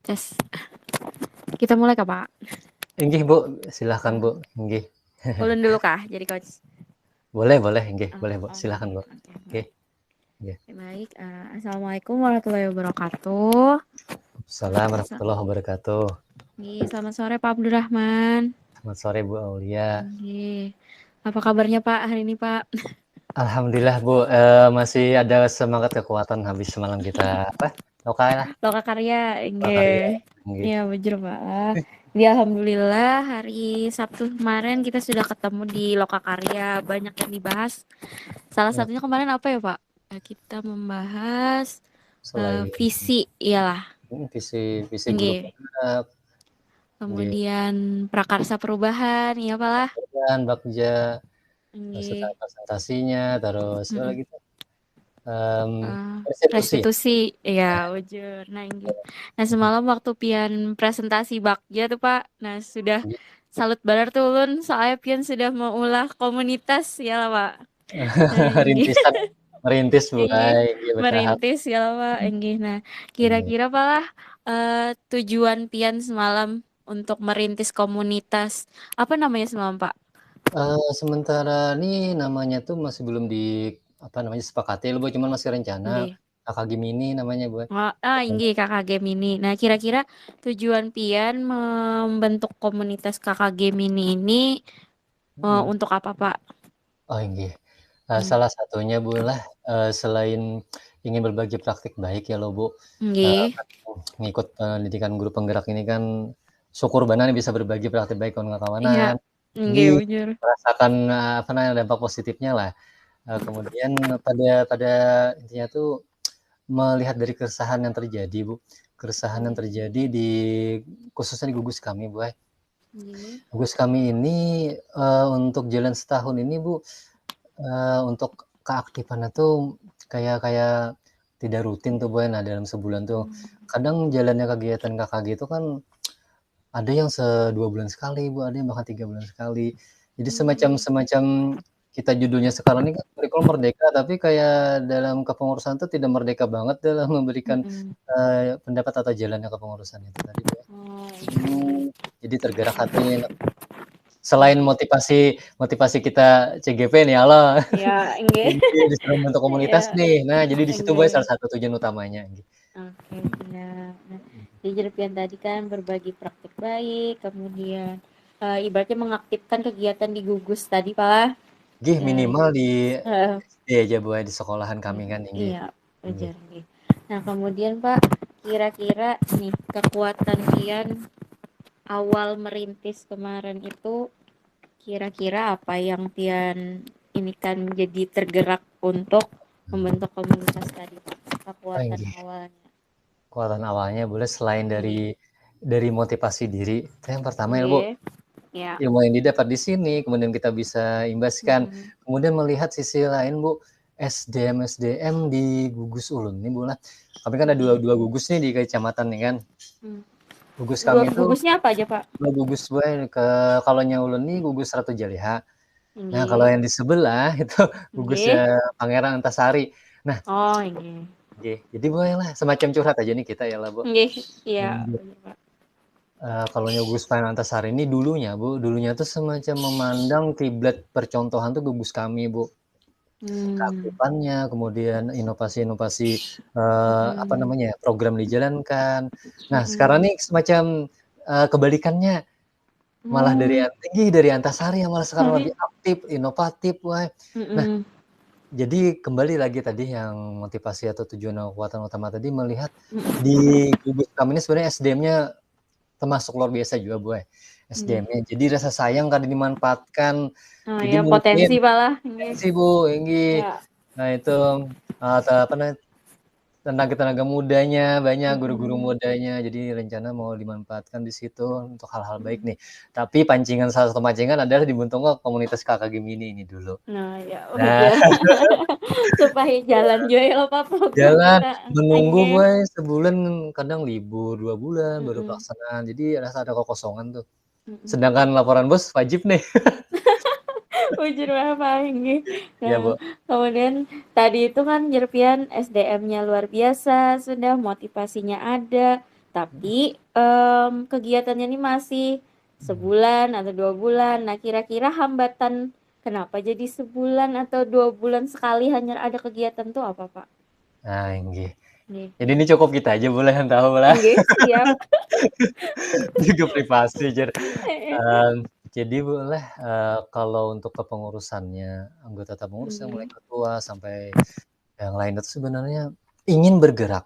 Tes. Kita mulai kah, Pak? Inggih, Bu. Silahkan, Bu. Inggih. Ulun dulu kah jadi coach? Boleh, inggih. Oh, Boleh, Bu. oke. Silahkan, Bu. Oke, Oke. baik. Nggih. Baik, assalamualaikum warahmatullahi wabarakatuh. Assalamualaikum warahmatullahi wabarakatuh. Selamat sore Pak Abdurrahman. Selamat sore, Bu Aulia. Apa kabarnya Pak hari ini, Pak? Alhamdulillah, Bu. Masih ada semangat kekuatan habis semalam kita Loka karya, karya. Nggih. ya bener Pak. Jadi alhamdulillah hari Sabtu kemarin kita sudah ketemu di Loka Karya, banyak yang dibahas. Salah satunya kemarin apa ya Pak? Kita membahas Selain visi, iyalah. visi guru Nggih. penggerak, Kemudian prakarsa perubahan, iya Pak lah. dan Bagja, Nggih. tentang presentasinya, terus apa Mm-mm. lagi tuh? Restitusi. Restitusi, ya ujur. Nah, ini. Nah semalam waktu pian presentasi Bagja tuh Pak, nah sudah salut balar tuh ulun, soalnya pian sudah mengulah komunitas ya lah Pak. Nah, ini. Rintisan merintis, Bu. Iya, Iya, bertahap. merintis ya lah Pak. Ini. Nah, kira-kira Pak lah tujuan pian semalam untuk merintis komunitas apa namanya semalam Pak? Sementara ini namanya tuh masih belum sepakati loh, Bu, cuman masih rencana. Nggih. Kakak Gemini namanya, Bu. Ini kakak Gemini. Nah, kira-kira tujuan pian membentuk komunitas kakak Gemini ini Mhm. untuk apa, Pak? Oh, inggih. Salah satunya, Bu, lah, selain ingin berbagi praktik baik ya loh, Bu, Nggih. kan ngikut pendidikan guru penggerak ini kan syukur banget bisa berbagi praktik baik Iya. kawan-kawanan. Nggih, Jadi bujur. merasakan, dampak positifnya lah. Kemudian pada intinya tuh melihat dari keresahan yang terjadi, Bu. Keresahan yang terjadi khususnya di gugus kami, Bu, Nggih. Gugus kami ini, untuk jalan setahun ini, Bu, untuk keaktifannya tuh kayak kayak tidak rutin tuh, Bu. Nah, dalam sebulan tuh kadang jalannya kegiatan KKG itu kan ada yang 2 bulan sekali, Bu, ada yang bahkan 3 bulan sekali. Jadi semacam kita judulnya sekarang ini kan kurikulum merdeka, tapi kayak dalam kepengurusan itu tidak merdeka banget dalam memberikan, Mm-mm. pendapat atau jalannya kepengurusan itu tadi, Bu. Oh, iya. Jadi tergerak hati selain motivasi kita CGP nih, Allah. Ya, nggih. Ini disuruh bentuk komunitas Ya, nih. Nah, jadi di situ, Bu, nggih. salah satu tujuan utamanya, gitu. Oke, ya. Nah, jadi pian tadi kan berbagi praktik baik, kemudian ibaratnya mengaktifkan kegiatan di gugus tadi, Pak. Nggih, Nah, minimal di eh, SD aja, Bu, di sekolahan kami kan, nggih. iya, Nggih. wajar nih. Nah, kemudian Pak, kira-kira nih kekuatan Pian awal merintis kemarin itu kira-kira apa yang Pian ini kan jadi tergerak untuk membentuk komunitas tadi, Pak? Kekuatan Nggih. awalnya. Kekuatan awalnya boleh selain Nggih. dari motivasi diri, itu yang pertama ya, Bu, Nggih. Ya. ilmu yang didapat di sini, kemudian kita bisa imbaskan, kemudian melihat sisi lain, Bu, SDM di gugus ulun nih, Bu, lah. Kami kan ada dua gugus nih di kecamatan nih kan. Gugus Dua kami itu gugusnya apa aja, Pak? 2 gugus, Bu, kalau yang ulun nih gugus Ratu Jaliha. Nah, kalau Nggih. yang di sebelah itu Nggih. gugusnya Pangeran Antasari. Nah, Oh, nggih. nggih, jadi bolehlah semacam curhat aja nih kita ya lah, Bu. Nggih. Iya, bener, Pak. Kalau Gugus Pangeran Antasari ini dulunya tuh semacam memandang kiblat percontohan tuh gugus kami, Bu. Keaktifannya, kemudian inovasi-inovasi, program dijalankan. Nah, sekarang nih semacam, kebalikannya, malah dari Antasari yang malah sekarang lebih aktif, inovatif, wah. Nah, jadi kembali lagi tadi yang motivasi atau tujuan kekuatan utama tadi melihat di gugus kami ini sebenarnya SDM-nya termasuk luar biasa juga, Bu, SDM-nya. Jadi rasa sayang kadang dimanfaatkan. Oh Jadi ya, mungkin potensi malah. Nggih. potensi, Bu, inggih. Ya. Nah itu, tenaga-tenaga mudanya banyak, guru-guru mudanya, jadi rencana mau dimanfaatkan di situ untuk hal-hal baik nih. Tapi salah satu pancingan adalah dibentuk komunitas Kakak Gemini ini dulu. Nah, ya Nah, wajar. Supaya jalan juga ya Pak program jalan kita. menunggu, Nggih. Bu, sebulan kadang libur 2 bulan baru Mm-mm. pelaksanaan, jadi rasa ada kekosongan tuh. Mm-mm. Sedangkan laporan bos wajib nih. Ujur Pak nggih. Iya, Nah, Bu. kemudian tadi itu kan Jerpian SDM-nya luar biasa, sudah motivasinya ada. Tapi kegiatannya ini masih Mhm. sebulan atau 2 bulan. Nah, kira-kira hambatan kenapa jadi sebulan atau 2 bulan sekali hanya ada kegiatan tuh apa, Pak? Nah, inggih. Nggih. Jadi ini cukup kita aja bolehan tahu lah. Nggih, siap. Juga privasi jar. Heeh. Jadi boleh, kalau untuk kepengurusannya, anggota pengurus yang mulai Nggih. ketua sampai yang lain itu sebenarnya ingin bergerak,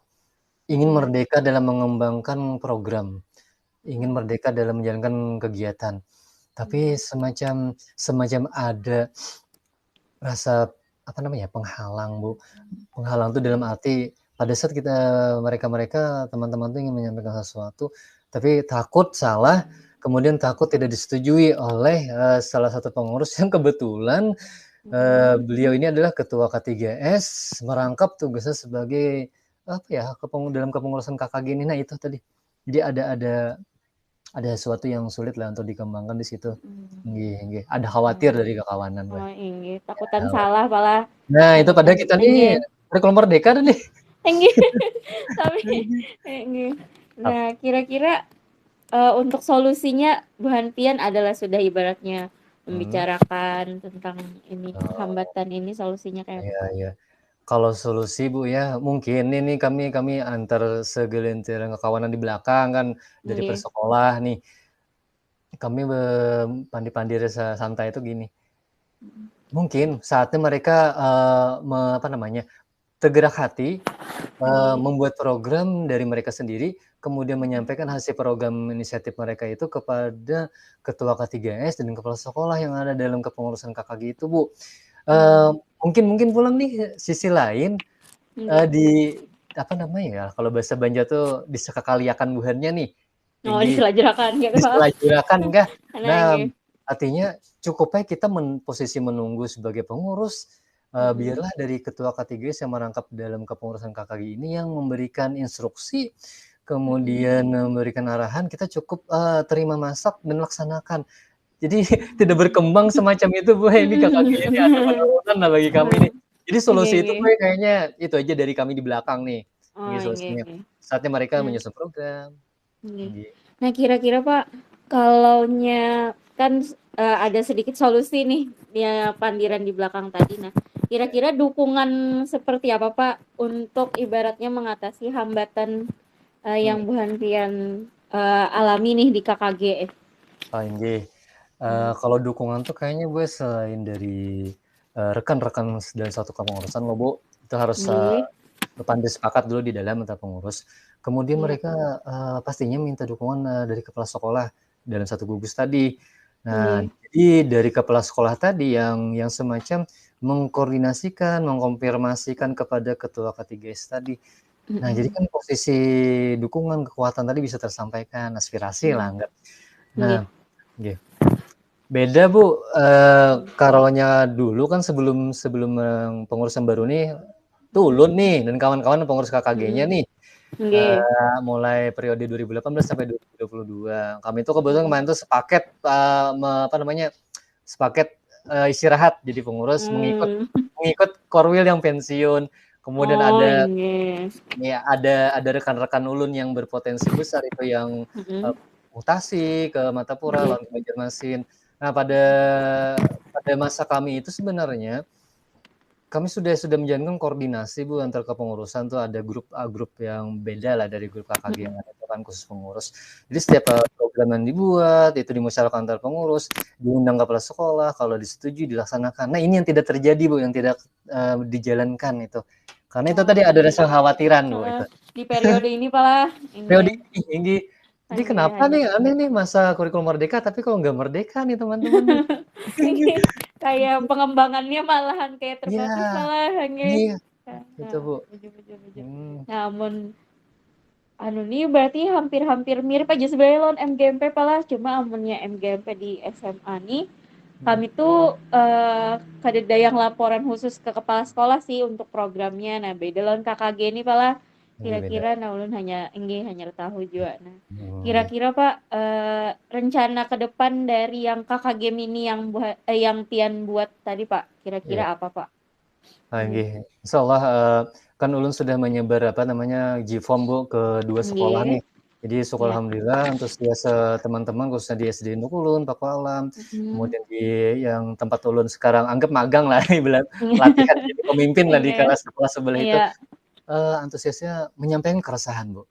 ingin Mhm. merdeka dalam mengembangkan program, ingin Mhm. merdeka dalam menjalankan kegiatan. Tapi Mhm. semacam semacam ada rasa, apa namanya, penghalang, Bu. Penghalang itu dalam Mhm. arti pada saat mereka-mereka, teman-teman tuh ingin menyampaikan sesuatu, tapi takut salah, kemudian takut tidak disetujui oleh, salah satu pengurus yang kebetulan, Mhm. beliau ini adalah ketua K3S, merangkap tugasnya sebagai, apa ya, dalam kepengurusan KKG ini. Nah itu tadi. Jadi ada sesuatu yang sulit lah untuk dikembangkan di situ. Mhm. Nggih nggih, ada khawatir Oh. dari kekawanan, Mbak. Oh, inggih, takutan Ya, salah malah, nah itu takutan padahal kita nih inggih. kurikulum merdeka nih. Inggih, tapi inggih. Ap Nah, kira-kira, untuk solusinya Bu Hanpian adalah sudah ibaratnya mhm. membicarakan tentang ini, Oh, hambatan ini solusinya kayak apa, iya Pak? iya. Kalau solusi, Bu, ya mungkin ini kami antar segelintir kawanan di belakang kan dari Nggih. persekolah nih, kami pandi-pandi santai itu gini, Mhm. mungkin saatnya mereka, apa namanya, tergerak hati, Nggih. membuat program dari mereka sendiri, kemudian Mhm. menyampaikan hasil program inisiatif mereka itu kepada ketua K3S dan kepala sekolah yang ada dalam kepengurusan KKG itu, Bu. Eee, Mmm. mungkin mungkin pula nih sisi lain, Nggih. di apa namanya ya, kalau bahasa Banjar tuh disekakaliakan buhannya nih, Oh, tinggi diselajurakan gitu, Pak? diselajurakan kah? Nah, Nah, nggih. artinya cukup baik kita posisi menunggu sebagai pengurus, Mhm. biarlah dari ketua K3S yang merangkap dalam kepengurusan KKG ini yang memberikan instruksi, Mhm. kemudian memberikan arahan, kita cukup, terima masak dan laksanakan. Jadi tidak berkembang semacam itu, Bu, ini KKG ini ada penurunan lah bagi kami nih. Jadi Nggih solusi itu, Bu, nggih. kayaknya itu aja dari kami di belakang nih, ini Oh, nggih solusinya. nggih. Saatnya mereka Nah. menyusun program, Nggih. nggih. Nah, kira-kira Pak, kalaunya kan, ada sedikit solusi nih, ya pandiran di belakang tadi. Nah, kira-kira dukungan seperti apa Pak, untuk ibaratnya mengatasi hambatan, Mhm. yang Bu Hanfian, alami nih di KKG? Oh, nggih. Mmm. Kalau dukungan tuh kayaknya gue selain dari, rekan-rekan dalam satu kepengurusan loh, Bu, itu harus, Nggih. berpandi sepakat dulu di dalam antar pengurus. Kemudian Iya. mereka, pastinya minta dukungan, dari kepala sekolah dalam satu gugus tadi. Nah, Nggih. jadi dari kepala sekolah tadi yang semacam mengkoordinasikan, mengkonfirmasikan kepada ketua K3S tadi. Nah, jadi Mhm. kan posisi dukungan, kekuatan tadi bisa tersampaikan, aspirasi lah Mmm. enggak. Nah, Nggih. nggih. Beda, Bu, Mmm. karonya dulu kan sebelum sebelum yang pengurus yang baru nih, tuh Mhm. Ulun nih dan kawan-kawan pengurus KKG-nya Mhm. nih, Nggih. mulai periode 2018 sampai 2022. Kami itu kebetulan Mhm. kemarin tuh sepaket, apa namanya, sepaket, istirahat jadi pengurus mengikut Mmm. mengikut Korwil yang pensiun. Kemudian Oh, ada nggih. ya ada rekan-rekan Ulun yang berpotensi besar itu yang, eee, Mhm. mutasi ke Matapura, Nggih. lalu ke Banjarmasin. Nah, pada masa kami itu sebenarnya, kami sudah menjalankan koordinasi, Bu, antar kepengurusan tuh ada grup yang bedalah dari grup KKG yang Mhm. ada itu kan khusus pengurus. Jadi setiap, program yang dibuat, itu dimusyawarahkan antar pengurus, diundang kepala sekolah, kalau disetujui dilaksanakan. Nah, ini yang tidak terjadi, Bu, yang tidak, dijalankan itu. Karena itu tadi Oh, ada rasa kekhawatiran, Bu, heeh, itu. di periode ini malah Periode ini, ini tinggi. Jadi hanya kenapa hanya nih aneh nih masa kurikulum merdeka, tapi kok nggak merdeka nih teman-teman nih. ini kayak pengembangannya malahan kayak Iya, terbatas malah nggih. iya, itu Heeh, Bu. bener bener bener. Mhm, Namun anu nih berarti hampir-hampir mirip aja sebenarnya lawan MGMP palah, cuma amunnya MGMP di SMA nih, mhm. kami tuh, kadeda yang laporan khusus ke kepala sekolah sih untuk programnya. Nah, beda lawan KKG ini palah Nggih beda. kira-kira nah ulun hanya enggih hanya tahu jua. Nah, Mhm, nggih. kira-kira Pak, rencana ke depan dari yang KKG Mini yang yang Pian buat tadi Pak, Iya. kira-kira apa Pak? Nggih. Nggih. Insyaallah, kan ulun sudah menyebar apa namanya, G-form Bu ke 2 sekolah Nggih. nih. Jadi syukur Iya. alhamdulillah antusias teman-teman khususnya di SD Induk Ulun, Paku Alam, Mhm. kemudian di yang tempat ulun sekarang anggap magang lah ibarat latihan jadi pemimpin lah di Iya. kelas sebelah itu, Iya. antusiasnya menyampaikan keresahan, Bu.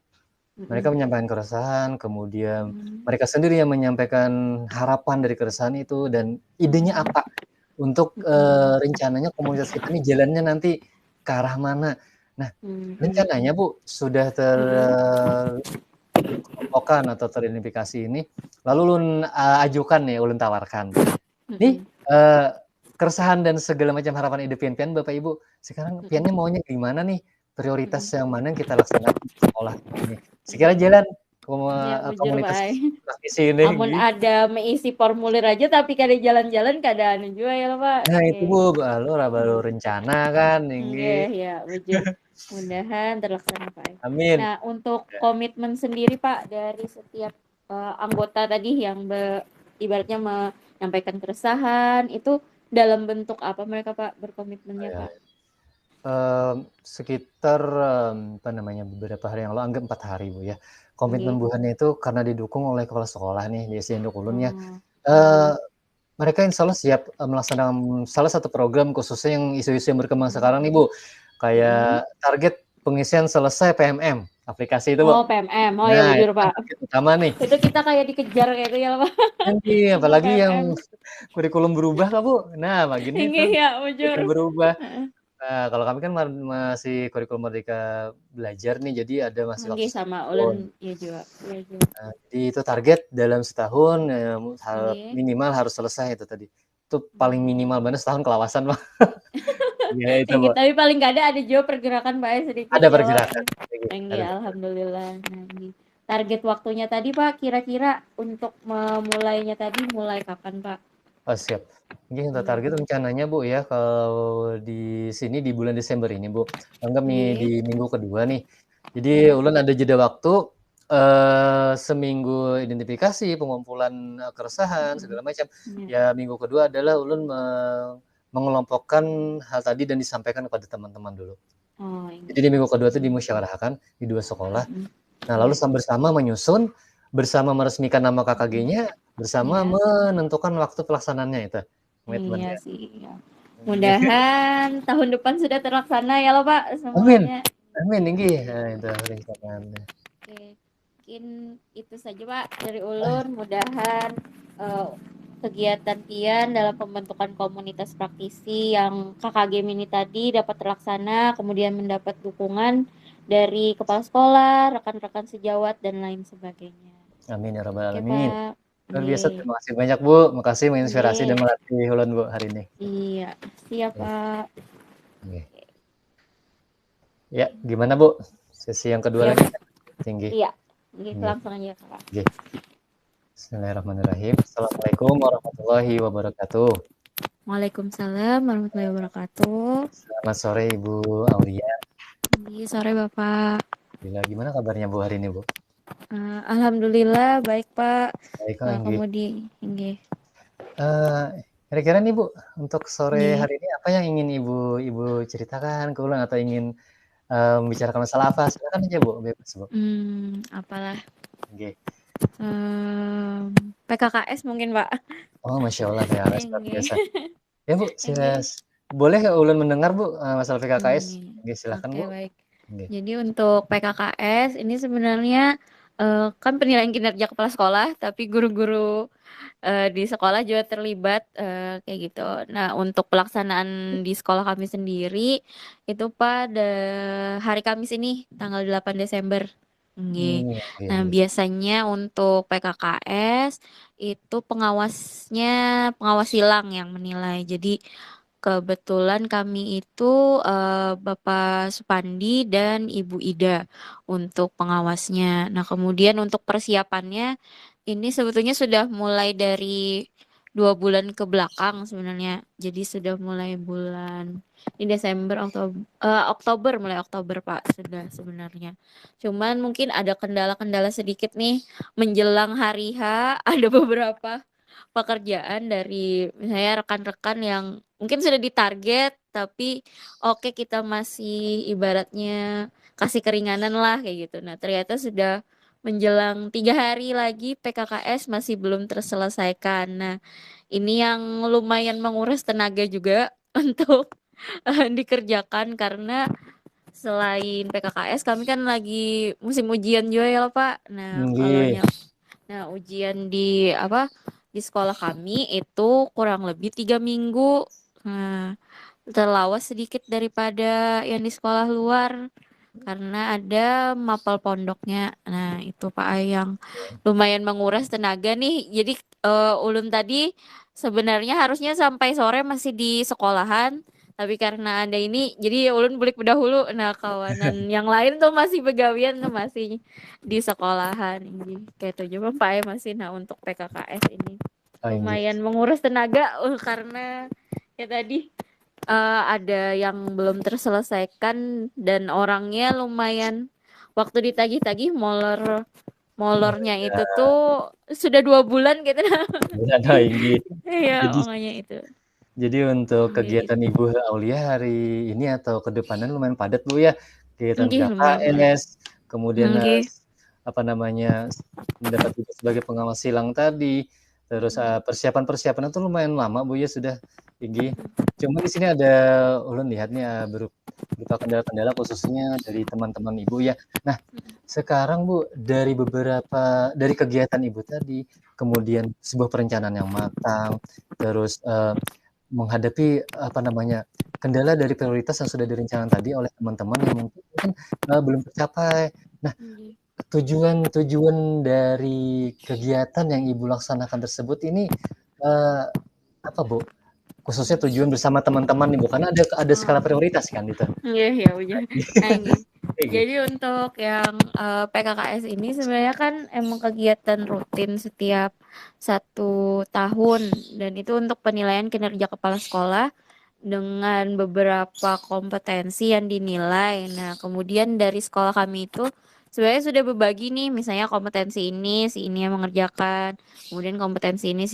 Mereka Mhm. menyampaikan keresahan, kemudian Mmm. mereka sendiri yang menyampaikan harapan dari keresahan itu dan idenya Mhm. apa untuk, Mhm. rencananya komunitas kita ini jalannya nanti ke arah mana. Nah, Mhm. rencananya Bu sudah Mhm. dikelompokkan atau teridentifikasi ini, lalu ulun, ajukan nih, ulun tawarkan. Nih, Mhm. keresahan dan segala macam harapan ide pian-pian Bapak Ibu, sekarang Mhm. piannya maunya gimana nih? Prioritas Mhm. yang mana yang kita laksanakan di sekolah ini? Sekira Mhm. jalan Iya bujur, Pak, komunitas ai. praktisi ini Amun gitu. ada meisi formulir aja tapi kada jalan-jalan kada anu jua ya lah, Pak. Nah itu Oke. Bu, baru Mhm. rencana kan Nggih, ini. ya bujur. Mudahan terlaksana, Pak, ai. Amin. Nah, untuk Ya. komitmen sendiri, Pak, dari setiap, anggota tadi yang ibaratnya menyampaikan keresahan, itu dalam bentuk apa mereka, Pak, Oh berkomitmennya, ya. Pak? Sekitar, apa namanya, beberapa hari yang lalu, anggap 4 hari, Bu, ya. Komitmen Nggih. bulannya itu karena didukung oleh kepala sekolah nih di SD Induk Ulun ya, Oh, eee, nggih. mereka insyaallah siap, melaksanakan salah satu program khususnya yang isu-isu yang berkembang Mhm. sekarang nih, Bu. Mhm. Kayak target pengisian selesai PMM, aplikasi itu, Bu. Oh, PMM. Oh, ya Nah, bujur, itu kan Pak. target utama nih. Itu kita kayak dikejar kayak itu ya, Pak, untuk Apalagi yang PMM. kurikulum berubah Kak, Bu. Nah, makin itu, Nggih, ya bujur. bikin berubah. Heeh. Nah, kalau kami kan masih kurikulum Merdeka Belajar nih, jadi ada masih waktu Nggih, 1 sama ulun tahun. iya juga. Iya juga. Jadi itu target dalam setahun, Nggih. minimal harus selesai itu tadi. Itu paling Mmm. minimal banget setahun kelawasan mah. Iya itu, Bu. Nggih, tapi paling nggak ada juga pergerakan, Pak, ya sedikit Ada ya, Pak. pergerakan, Nggih, ada pergerakan. alhamdulillah. Nah, nggih. Target waktunya tadi, Pak, kira-kira untuk memulainya tadi mulai kapan, Pak? Oh, siap. Ini untuk Nggih. target rencananya, Bu, ya, kalau di sini di bulan Desember ini, Bu, anggap nih di Nggih. minggu kedua nih. Jadi Iya. ulun ada jeda waktu, seminggu identifikasi, pengumpulan, keresahan Mhm. segala macam. Iya. Ya minggu kedua adalah ulun mengelompokkan hal tadi dan disampaikan kepada teman-teman dulu. Oh, Jadi inggih. di minggu kedua itu Iya. dimusyawarahkan di 2 sekolah. Mhm. Nah, lalu Iya. bersama menyusun, bersama meresmikan nama Mhm. KKG-nya, bersama Iya. menentukan waktu pelaksanaannya itu, Iya komitmennya. sih, iya. Nggih. Mudahan tahun depan sudah terlaksana ya loh, Pak, Amin, semuanya. amin inggih, Nggih. itu rencanaannya. Oke, mungkin itu saja, Pak, dari ulun. Mudahan, eee, kegiatan pian dalam pembentukan komunitas praktisi yang KKG Mini tadi dapat terlaksana, kemudian mendapat dukungan dari kepala sekolah, rekan-rekan sejawat, dan lain sebagainya. Amin ya rabbal Oke, alamin. Pak. Luar biasa, Nggih. terima kasih banyak, Bu, makasih menginspirasi dan Nggih. melatih ulun, Bu, hari ini. Iya, siap, Oke. Pak. Nggih. Oke. Ya, gimana, Bu, sesi yang kedua Iya, lagi? Tinggi. iya. Nggih, Nggih. langsung aja, Kak. Nggih. Bismillahirrahmanirrahim. Assalamualaikum warahmatullahi wabarakatuh. Waalaikumsalam warahmatullahi wabarakatuh. Selamat sore Ibu Aulia. Nggih, sore, Bapak. Gimana kabarnya, Bu, hari ini, Bu? Alhamdulillah baik, Pak. Baik, oh, nggih. Nggih. Kira-kira nih, Bu, untuk sore Nggih. hari ini apa yang ingin Ibu ceritakan ke ulang atau ingin, membicarakan masalah apa? Silakan aja, Bu, bebas, Bu. Apalah, Nggih. PKKS mungkin, Pak. Oh, masya Allah, PKKS luar Nggih. biasa. Ya, Bu, Nggih. boleh ulun mendengar, Bu, masalah PKKS? Nggih. Nggih, silakan, Oke, Bu. baik. Nggih. Jadi untuk PKKS ini sebenarnya, kan penilaian kinerja kepala sekolah, tapi guru-guru di sekolah juga terlibat, kayak gitu. Nah, untuk pelaksanaan di sekolah kami sendiri, itu pada hari Kamis ini, tanggal 8 Desember. Nggih. Nggih Nah, nggih. biasanya untuk PKKS, itu pengawas silang yang menilai. Jadi, kebetulan kami itu, Bapak Supandi dan Ibu Ida untuk pengawasnya. Nah, kemudian untuk persiapannya ini sebetulnya sudah mulai dari 2 bulan ke belakang sebenarnya. Jadi sudah mulai bulan di Desember, Oktober, mulai Oktober, Pak, sudah sebenarnya. Cuman mungkin ada kendala-kendala sedikit nih menjelang hari H, ada beberapa pekerjaan dari misalnya rekan-rekan yang mungkin sudah ditarget, tapi oke kita masih ibaratnya kasih keringanan lah kayak gitu. Nah, ternyata sudah menjelang 3 hari lagi PKKS masih belum terselesaikan. Nah, ini yang lumayan menguras tenaga juga untuk dikerjakan karena selain PKKS kami kan lagi musim ujian juga ya Pak. Nah, kalau Nggih. ujian di apa di sekolah kami itu kurang lebih 3 minggu. Nah, terlawas sedikit daripada yang di sekolah luar karena ada mapel pondoknya. Nah, itu Pak yang lumayan menguras tenaga nih. Jadi ulun tadi sebenarnya harusnya sampai sore masih di sekolahan, tapi karena ada ini jadi ulun balik dahulu. Nah, kawanan yang lain tuh masih begawian tuh masih di sekolahan. Ini kayak itu juga Pak masih nah untuk PKKS ini Oh, nggih. lumayan menguras tenaga karena ya tadi ada yang belum terselesaikan dan orangnya lumayan waktu ditagih-tagih Oh, molornya iya. itu tuh sudah 2 bulan gitu. Bulan oh, nggih. Iya Jadi makanya itu. jadi untuk Nggih, kegiatan Ibu Aulia hari ini atau ke depannya lumayan padat, Bu, ya? Kegiatan nggih lumayan padat. KKS, kemudian, Nggih. apa namanya, mendapat tugas sebagai pengawas silang tadi, terus, persiapan-persiapannya tuh lumayan lama, Bu, ya, sudah tinggi. Cuma di sini ada ulun lihat nih, berupa kendala-kendala khususnya dari teman-teman Ibu, ya. Nah, sekarang, Bu, dari kegiatan Ibu tadi, kemudian sebuah perencanaan yang matang, terus, menghadapi, apa namanya, kendala dari prioritas yang sudah direncanakan tadi oleh teman-teman yang mungkin, belum tercapai. Nah, Nggih. tujuan-tujuan dari kegiatan yang Ibu laksanakan tersebut ini, eee, apa, Bu? Khususnya tujuan bersama teman-teman nih, Bu, karena ada skala Oh. prioritas kan itu. Iya ya udah. Nah ini. Iya. Jadi untuk yang PKKS ini sebenarnya kan emang kegiatan rutin setiap 1 tahun dan itu untuk penilaian kinerja kepala sekolah dengan beberapa kompetensi yang dinilai. Nah, kemudian dari sekolah kami itu sebenarnya sudah berbagi nih, misalnya kompetensi ini si ini yang mengerjakan, kemudian kompetensi ini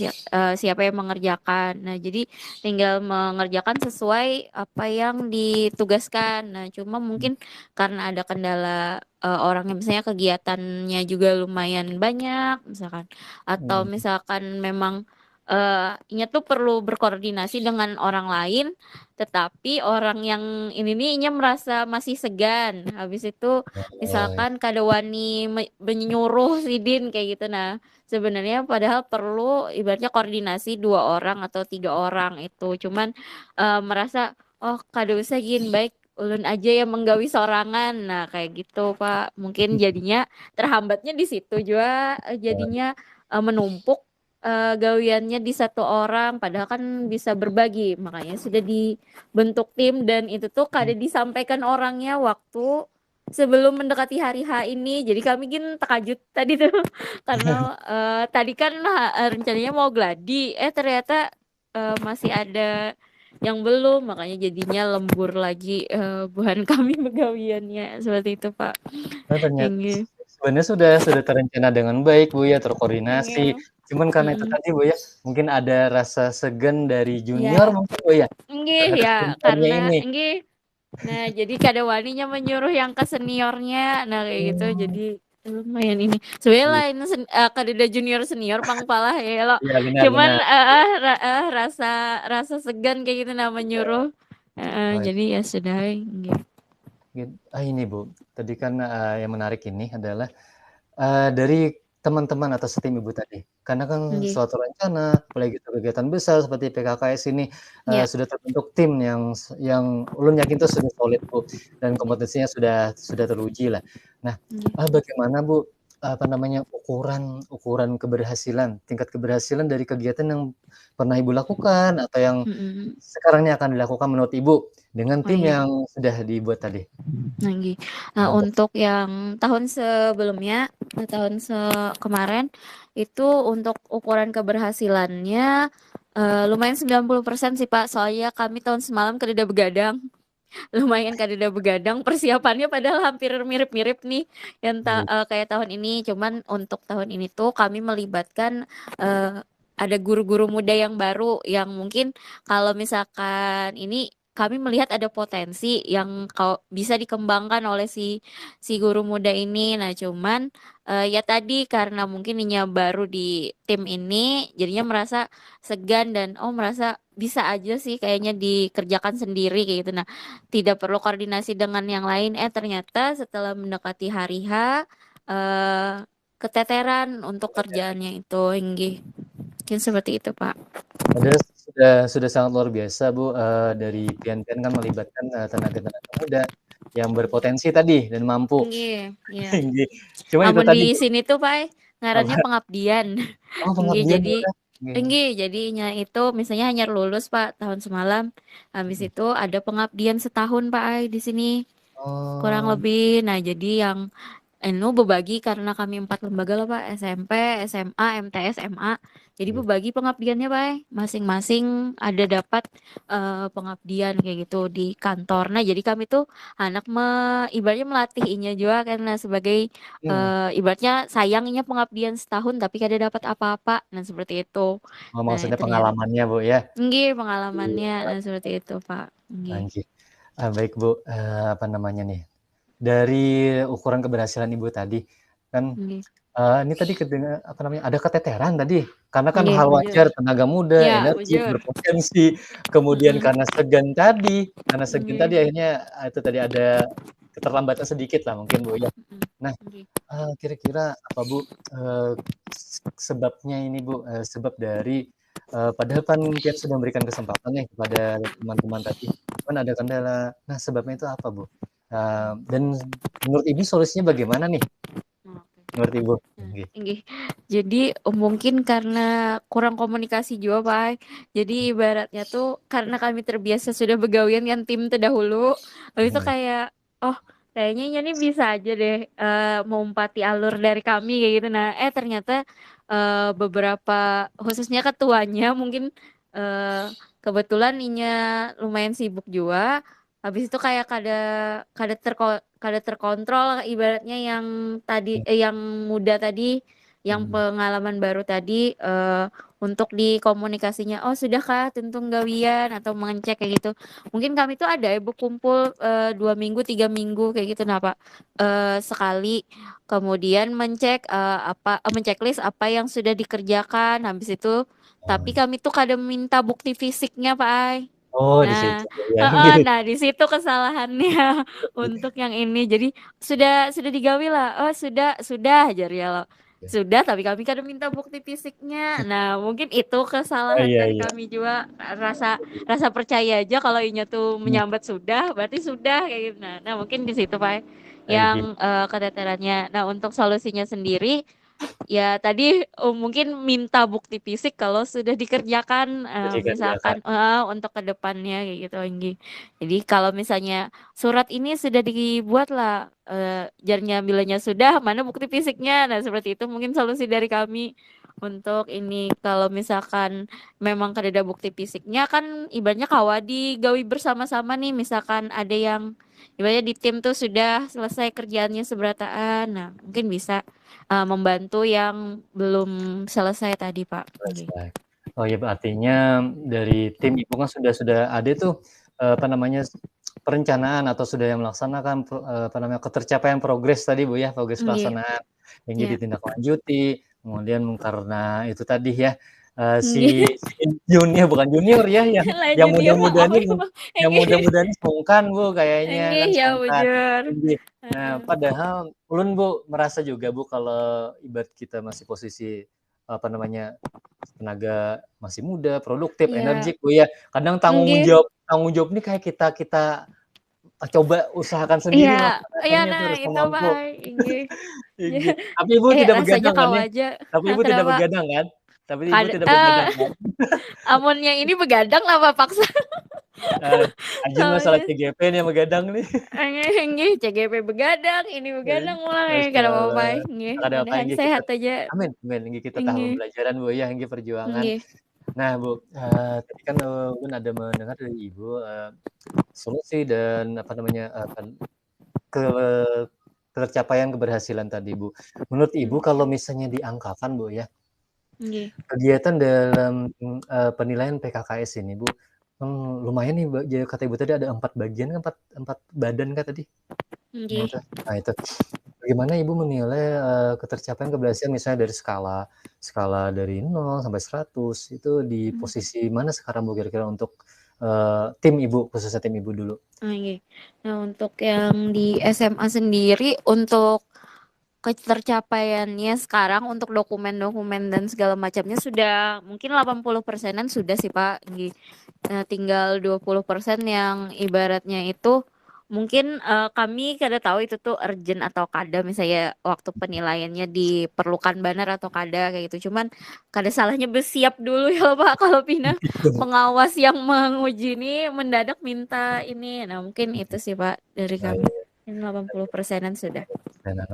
siapa yang mengerjakan. Nah, jadi tinggal mengerjakan sesuai apa yang ditugaskan. Nah, cuma mungkin karena ada kendala orangnya misalnya kegiatannya juga lumayan banyak misalkan atau Mhm, misalkan memang inya tuh perlu berkoordinasi dengan orang lain, tetapi orang yang ini nih inya merasa masih segan. Habis itu oh, misalkan kada wani menyuruh sidin kayak gitu. Nah, sebenarnya padahal perlu ibaratnya koordinasi 2 orang atau 3 orang itu. Cuman merasa oh kada usah gin baik ulun aja yang menggawi sorangan. Nah, kayak gitu, Pak. Mungkin jadinya terhambatnya di situ juga jadinya menumpuk gawiannya di 1 orang padahal kan bisa berbagi makanya sudah dibentuk tim dan itu tuh kada disampaikan orangnya waktu sebelum mendekati hari H ini jadi kami gin terkajut tadi tuh karena tadi kan rencananya mau gladi ternyata masih ada yang belum makanya jadinya lembur lagi buhan kami begawiannya seperti itu Pak. oh, ternyata Ini sebenarnya sudah terencana dengan baik, Bu, ya, terkoordinasi. iya. Cuman karena itu Mm-mm. tadi, Bu, ya, mungkin ada rasa segan dari junior Ya, mungkin, Bu, ya, enggih terhadap ya, seniornya karena ini. enggih. Nah, jadi kada waninya menyuruh yang ke seniornya. Nah, kayak gitu. Oh, Jadi lumayan ini. Sebenarnya iya, lain kadeda junior senior pang palah ya lo. iya, benar Cuman benar. rasa rasa segan kayak gitu nah menyuruh. Oh, Jadi ya sudah enggih. ini, Bu, tadi kan, yang menarik ini adalah dari teman-teman atau setim Ibu tadi, karena kan Enggih. suatu rencana, apalagi itu kegiatan besar seperti PKKS ini, Ya. sudah terbentuk tim yang ulun yakin itu sudah solid, Bu, dan kompetensinya sudah teruji lah. Nah, Enggih. bagaimana, Bu, apa namanya, ukuran ukuran keberhasilan, tingkat keberhasilan dari kegiatan yang pernah Ibu lakukan atau yang Mm-mm. sekarang ini akan dilakukan menurut Ibu dengan Oh tim iya. yang sudah dibuat tadi, Lagi. Nah, kelompok. untuk yang tahun sebelumnya, kemarin itu untuk ukuran keberhasilannya lumayan 90% sih Pak. Soalnya kami tahun semalam kededa begadang. Lumayan kadeda begadang persiapannya padahal hampir mirip-mirip nih yang kayak tahun ini. Cuman untuk tahun ini tuh kami melibatkan ada guru-guru muda yang baru yang mungkin kalau misalkan ini kami melihat ada potensi yang bisa dikembangkan oleh si guru muda ini. Nah, cuman ya tadi karena mungkin Ninya baru di tim ini, jadinya merasa segan dan merasa bisa aja sih kayaknya dikerjakan sendiri kayak gitu. Nah, tidak perlu koordinasi dengan yang lain. Ternyata setelah mendekati hari H, eh, keteteran untuk kerjaannya itu, Inggih. Mungkin seperti itu, Pak. Padahal sudah sangat luar biasa, Bu, dari Pian-Pian kan melibatkan, tenaga-tenaga muda yang berpotensi tadi dan mampu. Nggih, iya. Nggih, cuman itu Amun tadi, di Bu, sini tuh, Pak, ngarannya apa? pengabdian. Oh, Nggih, pengabdian, jadi Bu, ya? Nggih. nggih, jadinya itu misalnya hanya lulus, Pak, tahun semalam. Habis Mhm. itu ada pengabdian setahun, Pak, di sini. Kurang Oh, lebih. Nah, jadi yang berbagi karena kami 4 lembaga loh Pak, SMP, SMA, MTS, MA. Jadi nggih, berbagi pengabdiannya Pak, masing-masing ada dapat pengabdian kayak gitu di kantor. Nah, jadi kami tuh anak ibaratnya melatih Inya juga karena sebagai mhm. ibaratnya sayangnya pengabdian setahun tapi kada dapat apa-apa. Nah, seperti itu. Oh, Nah, maksudnya ternyata pengalamannya, Bu, ya? nggih Iya, pengalamannya. Nah, seperti itu Pak. Nggih. nggih. Baik, Bu, apa namanya nih, dari ukuran keberhasilan Ibu tadi, kan, Nggih. ini tadi apa namanya, ada keteteran tadi, karena kan Nggih, hal bujur. wajar tenaga muda, Ya, energi, bujur. berpotensi, kemudian Heeh. karena segan tadi Nggih. akhirnya, itu tadi ada keterlambatan sedikit lah mungkin, Bu, ya. Mhm. Nah, Nggih. kira-kira apa, Bu, sebabnya ini, Bu, sebab dari, padahal kan Pian sudah memberikan kesempatan nih kepada teman-teman tadi, cuman ada kendala. Nah, sebabnya itu apa, Bu? Dan menurut Ibu solusinya bagaimana nih? Oke. Menurut Ibu? Nah, Nggih. inggih. Jadi mungkin karena kurang komunikasi juga, Pak. Jadi ibaratnya tuh karena kami terbiasa sudah begawian kan tim terdahulu, habis itu Mhm. kayak oh kayaknya ini bisa aja deh mengumpati alur dari kami kayak gitu. Nah, ternyata beberapa khususnya ketuanya mungkin eh, kebetulan Inya lumayan sibuk juga. Habis itu kayak kada kada kada terkontrol ibaratnya yang tadi yang muda tadi yang Mhm. pengalaman baru tadi untuk dikomunikasinya oh sudahkah tentu gawian atau mengecek kayak gitu mungkin kami tuh ada ibu kumpul 2 minggu 3 minggu kayak gitu nah Pak sekali kemudian menceklis apa yang sudah dikerjakan habis itu Oh, tapi kami tuh kadang minta bukti fisiknya Pak Ai. oh, di situ Nah, ya, heeh, nggih. nah di situ kesalahannya untuk yang ini. Jadi sudah digawi lah. Oh sudah jari ya lo. Sudah, tapi kami kan minta bukti fisiknya. Nah, mungkin itu Oh, kesalahan iya dari iya. kami juga. Rasa rasa percaya aja kalau inya tuh Mmm, menyambat sudah, berarti sudah kayak gitu. Nah mungkin di situ Pak nggih, yang keteterannya. Nah, untuk solusinya sendiri ya tadi mungkin minta bukti fisik kalau sudah dikerjakan dikerjakan. misalkan untuk kedepannya kayak gitu Anggi. Jadi kalau misalnya surat ini sudah dibuat lah jarnya bilanya sudah mana bukti fisiknya. Nah seperti itu mungkin solusi dari kami untuk ini kalau misalkan memang kada ada bukti fisiknya kan ibaratnya kawadi gawi bersama-sama nih misalkan ada yang ibaratnya di tim tuh sudah selesai kerjaannya seberataan. Nah mungkin bisa membantu yang belum selesai tadi, Pak. Oke. Selesai. Oh ya, artinya dari tim Ibu kan sudah ada tuh, apa namanya, perencanaan atau sudah yang melaksanakan apa namanya, ketercapaian progres tadi, Bu, ya, progres Nggih, pelaksanaan yang ya. ditindaklanjuti, kemudian karena itu tadi ya, si Nggih. si junior bukan junior ya, Lah yang junior mah muda-muda apa nih emang? yang Nggih. muda-muda nih sungkan, Bu, kayaknya Nggih, kan ya sungkan. bujur. Nggih. Nah, Heeh. padahal ulun, Bu, merasa juga, Bu, kalau ibarat kita masih posisi, apa namanya, tenaga masih muda, produktif, Iya. energik, Bu, ya. Kadang tanggung Nggih. jawab tanggung jawab ini kayak kita kita, coba usahakan Iya, sendiri iya melaksanakannya tuh nah harus itu, Pak. mampu. Nggih. Nggih. Tapi Ibu tidak Rasanya begadang kan kau ya? aja. Tapi Ibu tidak Kenapa? begadang kan? Tapi Ibu Kada tidak begadang kan? amun yang ini begadang lah, Pak, paksa. Eee, Ajin masalah Soalnya CGP nih yang begadang nih. nggih, CGP begadang, ini begadang ulang Masya kada apa-apa, Allah. nggih. Ada apa Mudahan nggih kita sehat aja. amin amin, nggih kita tahun Nggih. pembelajaran, Bu, ya, nggih perjuangan. Nggih. Nah, Bu, tadi kan, Ulun ada mendengar dari Ibu, solusi dan apa namanya, ke tercapaian keberhasilan tadi, Bu. Menurut Ibu Mmm, kalau misalnya diangkakan, Bu, ya, nggih. kegiatan dalam, penilaian PKKS ini, Bu, Lumayan nih kata Ibu tadi ada 4 bagian kan, 4 4 badan Kak tadi? Nah Nggih. itu. Nah itu. Bagaimana Ibu menilai, ketercapaian keberhasilan misalnya dari skala skala dari 0 sampai 100 itu di Mmm, posisi mana sekarang Bu kira-kira untuk, tim Ibu, khususnya tim Ibu dulu? nggih. Nah, untuk yang di SMA sendiri, untuk ketercapaiannya sekarang untuk dokumen-dokumen dan segala macamnya sudah mungkin 80%-an sudah sih, Pak, nggih. Tinggal 20% yang ibaratnya itu mungkin, kami kada tahu itu tuh urgent atau kada, misalnya waktu penilaiannya diperlukan benar atau kada kayak gitu. Cuman kada salahnya bersiap dulu ya, Pak, kalau pindah Gitu. pengawas yang menguji ini mendadak minta ini. Nah, mungkin itu sih, Pak, dari Oh kami. iya. Mungkin 80%-an sudah.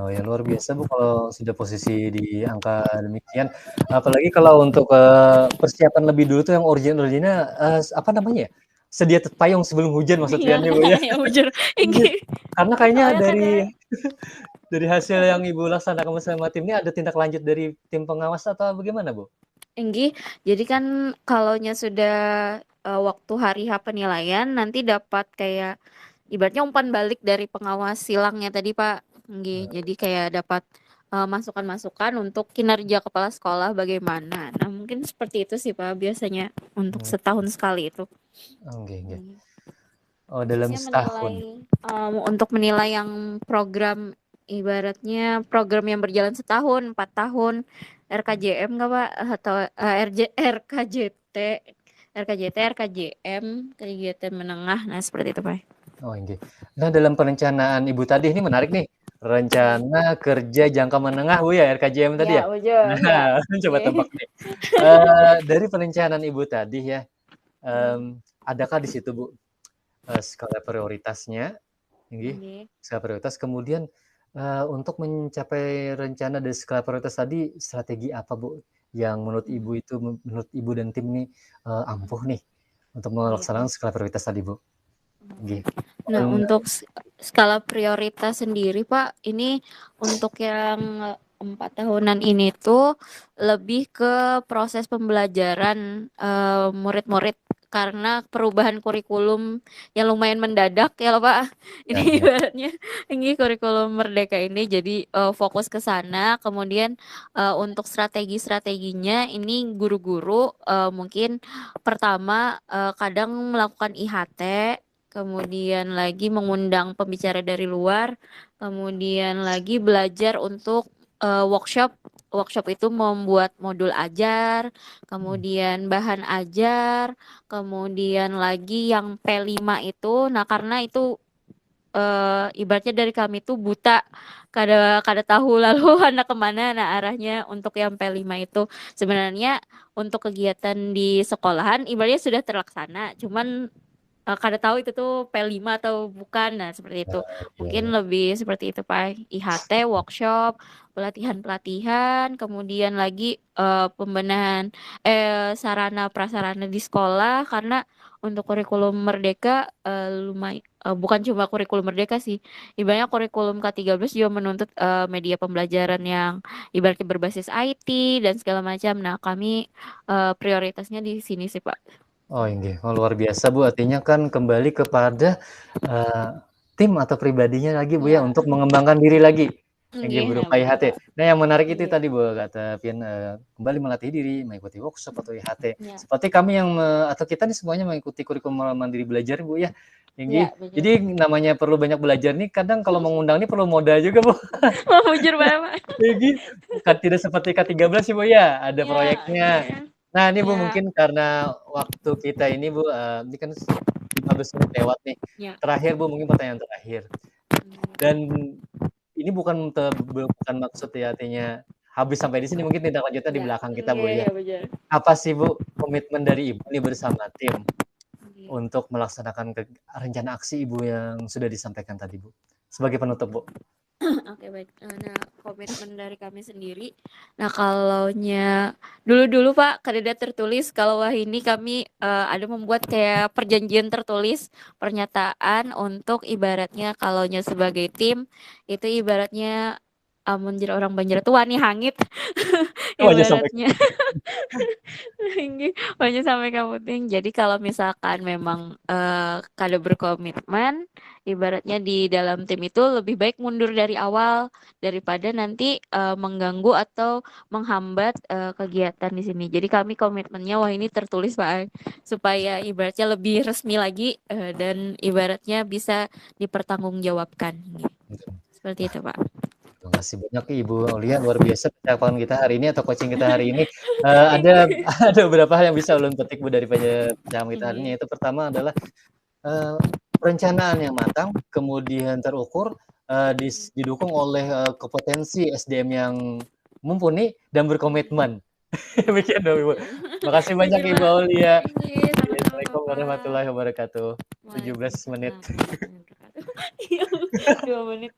Oh ya luar biasa Bu kalau sudah posisi di angka demikian. Apalagi kalau untuk, persiapan lebih dulu tuh yang original-originalnya, apa namanya ya, sedia payung sebelum hujan maksud Iya, kalian ya Bu ya? ya bujur. Iya, Ini karena kayaknya soalnya dari kada dari hasil yang Ibu laksanakan bersama tim ini ada tindak lanjut dari tim pengawas atau bagaimana Bu? Enggih, jadi kan kalaunya sudah, waktu hari H penilaian nanti dapat kayak ibaratnya umpan balik dari pengawas silangnya tadi, Pak. Nggih, jadi kayak dapat, masukan-masukan untuk kinerja kepala sekolah bagaimana. Nah, mungkin seperti itu sih, Pak, biasanya untuk Mmm, setahun sekali itu. nggih nggih. Mmm. Oh dalam Khususnya setahun? menilai, untuk menilai yang program ibaratnya program yang berjalan setahun, 4 tahun, RKJM nggak, Pak? Atau, RKJT, RKJM, kegiatan menengah, nah seperti itu, Pak. Oh nggih. Nah dalam perencanaan Ibu tadi ini menarik nih, Nggih. rencana kerja jangka menengah Bu ya, RKJM tadi Iya, ya? bujur, Nah iya. coba Nggih. tebak nih, dari perencanaan Ibu tadi ya, Mmm, adakah di situ Bu, skala prioritasnya? Nggih, nggih, skala prioritas kemudian, untuk mencapai rencana dari skala prioritas tadi, strategi apa Bu, yang menurut mmm, Ibu itu menurut Ibu dan tim nih, ampuh nih, untuk iya, melaksanakan iya. skala prioritas tadi Bu? Oke. Nggih, Nah, mohon untuk skala prioritas sendiri, Pak, ini untuk yang 4 tahunan ini tuh lebih ke proses pembelajaran, murid-murid karena perubahan kurikulum yang lumayan mendadak ya loh, Pak. Ini ya ya, ibaratnya ini kurikulum Merdeka ini jadi, fokus ke sana, kemudian, untuk strategi-strateginya ini guru-guru, mungkin pertama, kadang melakukan IHT, kemudian lagi mengundang pembicara dari luar, kemudian lagi belajar untuk, workshop. Workshop itu membuat modul ajar, mhm, kemudian bahan ajar, kemudian lagi yang P5 itu, nah karena itu, ibaratnya dari kami tuh buta, kada kada tahu lalu anak kemana, nah arahnya untuk yang P5 itu. Sebenarnya untuk kegiatan di sekolahan ibaratnya sudah terlaksana, cuman kada tahu itu tuh P5 atau bukan, nah seperti itu. iya Mungkin iya. lebih seperti itu, Pak, IHT, workshop, pelatihan-pelatihan, kemudian lagi, pembenahan sarana prasarana di sekolah karena untuk kurikulum Merdeka, bukan cuma kurikulum Merdeka sih, ibaratnya kurikulum K13 juga menuntut, media pembelajaran yang ibaratnya berbasis IT dan segala macam. Nah, kami, prioritasnya di sini sih, Pak. Oh nggih, oh luar biasa Bu, artinya kan kembali kepada, eee, tim atau pribadinya lagi Bu ya, Iya, untuk mengembangkan diri lagi, nggih nggih, nah berupa betul, IHT. Pak. Nah yang menarik itu Nggih, tadi Bu, kata Pian, kembali melatih diri, mengikuti workshop atau IHT. iya. Seperti kami yang atau kita nih semuanya mengikuti kurikulum mandiri belajar Bu ya, nggih. Iya, betul. Jadi namanya perlu banyak belajar nih kadang kalau mengundang nih perlu modal juga Bu. Oh, bujur banget, Pak. Jadi, bukan tidak seperti K13 sih, Bu, ya, ada Iya, proyeknya. nggih. Nah, ini, Bu, Iya, mungkin karena waktu kita ini, Bu, ini kan 15 menit lewat nih. iya. Terakhir, Bu, mungkin pertanyaan terakhir. Dan ini bukan maksud ya artinya habis sampai di sini, mungkin tindak lanjutnya di Iya, belakang kita, Bu, nggih, ya. iya bener. Apa sih, Bu, komitmen dari Ibu nih bersama tim Nggih. untuk melaksanakan rencana aksi Ibu yang sudah disampaikan tadi, Bu? Sebagai penutup, Bu. Oke, baik. Nah, komitmen dari kami sendiri, nah kalaunya dulu-dulu, Pak, kadeda tertulis kalau wah ini kami, ada membuat kayak perjanjian tertulis, pernyataan untuk ibaratnya kalaunya sebagai tim, itu ibaratnya amun jar orang Banjar tuh wani hangit Oh, aja sampai ibaratnya. Tinggi, pokoknya sampai kamu tinggi. Jadi kalau misalkan memang kada berkomitmen, ibaratnya di dalam tim itu lebih baik mundur dari awal daripada nanti mengganggu atau menghambat kegiatan di sini. Jadi kami komitmennya wah ini tertulis Pak, supaya ibaratnya lebih resmi lagi dan ibaratnya bisa dipertanggungjawabkan. Seperti itu Pak. terima kasih banyak Ibu Aulia, luar biasa percakapan kita hari ini atau coaching kita hari ini. Ada ada beberapa hal yang bisa ulun petik Bu dari percakapan kita hari ini, Ini. yaitu pertama adalah, eee, perencanaan yang matang, kemudian terukur, didukung oleh, kompetensi SDM yang mumpuni dan berkomitmen. Demikian dong Ibu. Makasih banyak Demikian Ibu Pak. Aulia. Ini sama-sama Assalamualaikum Bapak. warahmatullahi wabarakatuh. 17 menit. Waalaikumsalam warahmatullahi wabarakatuh. Iya, 2 menit.